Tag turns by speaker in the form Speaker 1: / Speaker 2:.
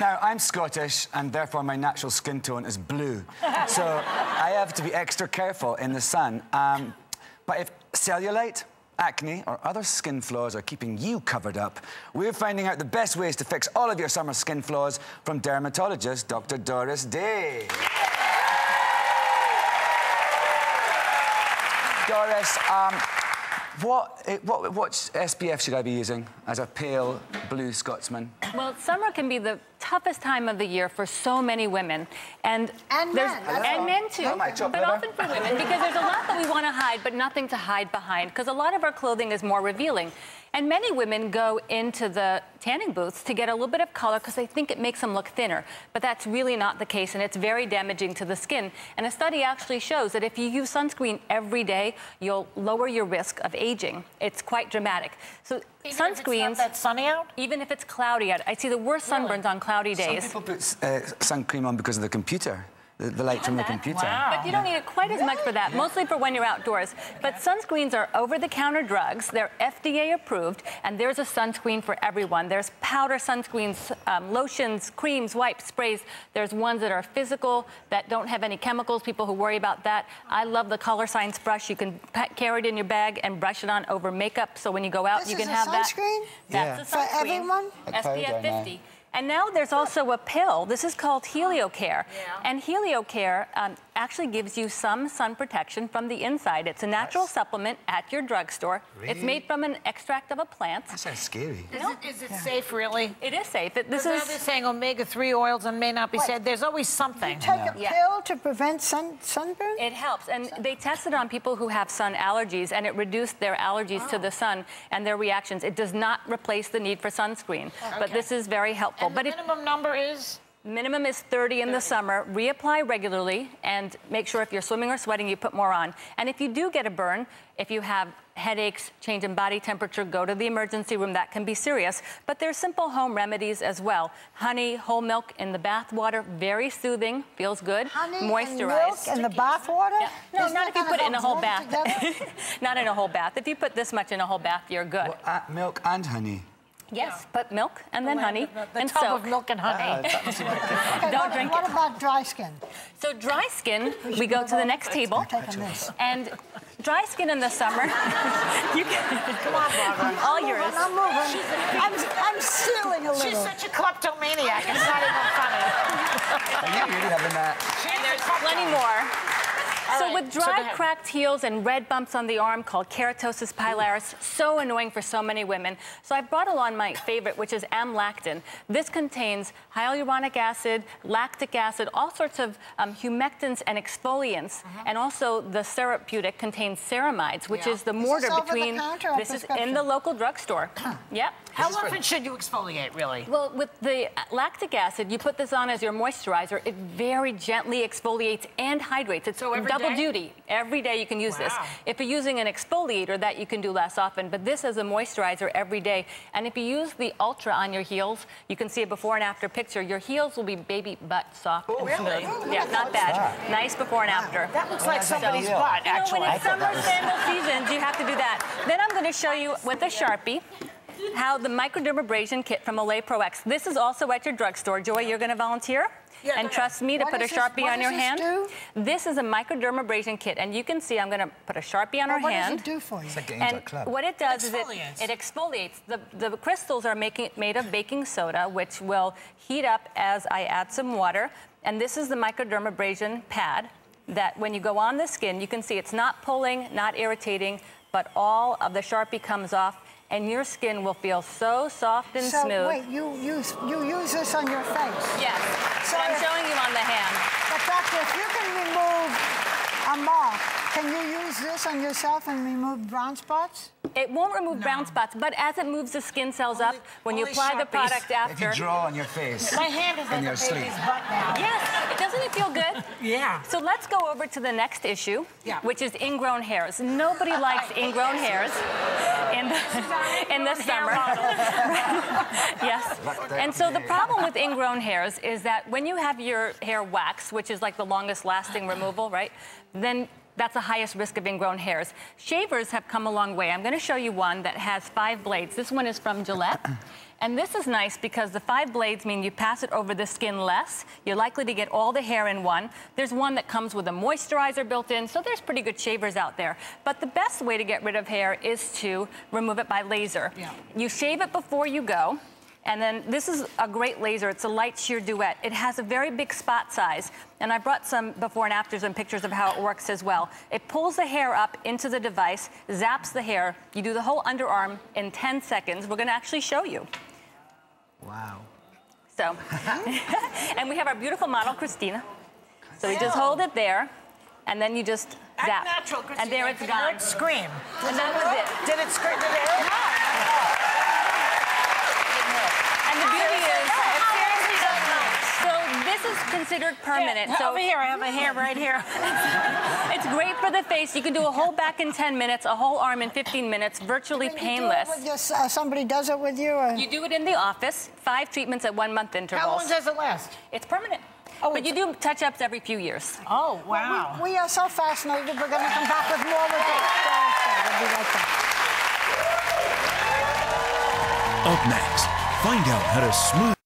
Speaker 1: Now, I'm Scottish, and therefore my natural skin tone is blue. So I have to be extra careful in the sun. But if cellulite, acne, or other skin flaws are keeping you covered up, we're finding out the best ways to fix all of your summer skin flaws from dermatologist Dr. Doris Day. Doris, what SPF should I be using as a pale blue Scotsman?
Speaker 2: Well, summer can be the toughest time of the year for so many women. And men too, but often for women, because there's a lot that we want to hide, but nothing to hide behind, because a lot of our clothing is more revealing. And many women go into the tanning booths to get a little bit of color because they think it makes them look thinner. But that's really not the case, and it's very damaging to the skin. And a study actually shows that if you use sunscreen every day, you'll lower your risk of aging. It's quite dramatic. So sunscreens... If it's not that sunny out? Even if it's cloudy out. I see the worst sunburns on cloudy days.
Speaker 1: Some people put sun cream on because of the computer. The light from the computer.
Speaker 2: Wow. But you don't need it quite as much for that, mostly for when you're outdoors. But sunscreens are over-the-counter drugs. They're FDA approved, and there's a sunscreen for everyone. There's powder sunscreens, lotions, creams, wipes, sprays. There's ones that are physical, that don't have any chemicals, people who worry about that. I love the Color Science brush. You can carry it in your bag and brush it on over makeup, so when you go out, you can have that. That's a sunscreen.
Speaker 3: For everyone?
Speaker 2: SPF 50. And now there's also a pill. This is called HelioCare. And HelioCare actually gives you some sun protection from the inside. It's a natural supplement at your drugstore.
Speaker 1: Really?
Speaker 2: It's made from an extract of a plant.
Speaker 1: That sounds scary.
Speaker 4: Is it safe, really?
Speaker 2: It is safe.
Speaker 4: This is they're saying omega-3 oils and may not be said. There's always something.
Speaker 3: You take a pill to prevent sunburn?
Speaker 2: It helps. And they tested on people who have sun allergies, and it reduced their allergies to the sun and their reactions. It does not replace the need for sunscreen. But this is very helpful.
Speaker 4: And the minimum number is?
Speaker 2: Minimum is 30 in the summer. Reapply regularly and make sure if you're swimming or sweating, you put more on. And if you do get a burn, if you have headaches, change in body temperature, go to the emergency room. That can be serious. But there's simple home remedies as well. Honey, whole milk in the bath water, very soothing, feels good.
Speaker 3: Honey
Speaker 2: moisturized.
Speaker 3: And milk in the bath water?
Speaker 2: Yeah. No, not if you put it in a whole bath. Not in a whole bath. If you put this much in a whole bath, you're good.
Speaker 1: Well, milk and honey.
Speaker 2: Yes, put milk and then honey
Speaker 4: the
Speaker 2: and
Speaker 4: tub
Speaker 2: soak.
Speaker 4: of milk and honey.
Speaker 2: Don't drink it.
Speaker 3: What about dry skin?
Speaker 2: So dry skin, we go to the next table. And dry skin in the summer, you can...
Speaker 4: Come on, Barbara.
Speaker 2: All yours.
Speaker 3: I'm moving. I'm stealing a little.
Speaker 4: She's such a kleptomaniac. It's not even funny.
Speaker 1: Are you really having that?
Speaker 2: And there's plenty more. So with dry, cracked heels and red bumps on the arm called keratosis pilaris, so annoying for so many women. So I brought along my favorite, which is amlactin. This contains hyaluronic acid, lactic acid, all sorts of humectants and exfoliants. And also the therapeutic contains ceramides, which is the mortar between... This is in the local drugstore. Yep.
Speaker 4: How often should you exfoliate, really?
Speaker 2: Well, with the lactic acid, you put this on as your moisturizer. It very gently exfoliates and hydrates. It's double duty. Every day you can use this. If you're using an exfoliator, that you can do less often, but this is a moisturizer every day. And if you use the Ultra on your heels, you can see a before and after picture. Your heels will be baby butt soft and smooth. Yeah, not bad. Nice before and after.
Speaker 4: That looks like somebody's butt, actually.
Speaker 2: When it's summer sandal seasons, you have to do that. Then I'm going to show you with a Sharpie how the microdermabrasion kit from Olay Pro X. This is also at your drugstore. Joy, you're going to volunteer? Yeah, and trust me to put a Sharpie on your hand. This is a microdermabrasion kit, and you can see I'm going to put a Sharpie on her hand.
Speaker 3: What does it do for you?
Speaker 1: It's like getting
Speaker 2: and
Speaker 1: into a club.
Speaker 2: What it does is it exfoliates. The crystals are made of baking soda, which will heat up as I add some water. And this is the microdermabrasion pad that when you go on the skin, you can see it's not pulling, not irritating, but all of the Sharpie comes off. And your skin will feel so soft and smooth.
Speaker 3: So wait, you use this on your face?
Speaker 2: Yes. So I'm showing you on the hand.
Speaker 3: But doctor, if you can remove a mark, can you use this on yourself and remove brown spots?
Speaker 2: It won't remove brown spots, but as it moves the skin cells up, when you apply the product after...
Speaker 1: If you draw on your face.
Speaker 4: My hand is like a baby's butt now.
Speaker 2: Yes. Doesn't it feel good?
Speaker 4: Yeah.
Speaker 2: So let's go over to the next issue, which is ingrown hairs. Nobody likes ingrown hairs in the summer. Yes. And so the problem with ingrown hairs is that when you have your hair waxed, which is like the longest lasting removal, right? Then That's the highest risk of ingrown hairs. Shavers have come a long way. I'm going to show you one that has 5 blades. This one is from Gillette. And this is nice because the 5 blades mean you pass it over the skin less. You're likely to get all the hair in one. There's one that comes with a moisturizer built in, so there's pretty good shavers out there. But the best way to get rid of hair is to remove it by laser. Yeah. You shave it before you go. And then this is a great laser. It's a light shear duet. It has a very big spot size. And I brought some before and afters and pictures of how it works as well. It pulls the hair up into the device, zaps the hair. You do the whole underarm in 10 seconds. We're going to actually show you.
Speaker 1: Wow.
Speaker 2: So, and we have our beautiful model, Christina. So we just hold it there, and then you just zap.
Speaker 4: Natural, Christina.
Speaker 2: And there it's gone.
Speaker 4: Scream.
Speaker 2: And that was it.
Speaker 4: Did it scream? Did it hurt?
Speaker 2: And the beauty is, so this is considered permanent.
Speaker 4: Yeah,
Speaker 2: so
Speaker 4: over here, I have a hair right here.
Speaker 2: It's great for the face. You can do a whole back in 10 minutes, a whole arm in 15 minutes, virtually painless.
Speaker 3: You do it with somebody does it with you? Or?
Speaker 2: You do it in the office, 5 treatments at 1-month intervals.
Speaker 4: How long does it last?
Speaker 2: It's permanent.
Speaker 4: Oh,
Speaker 2: but you do touch-ups every few years.
Speaker 4: Oh, wow.
Speaker 3: We are so fascinated. We're going to come back with more with it. We'll be right back.
Speaker 5: Up next, find out how to smooth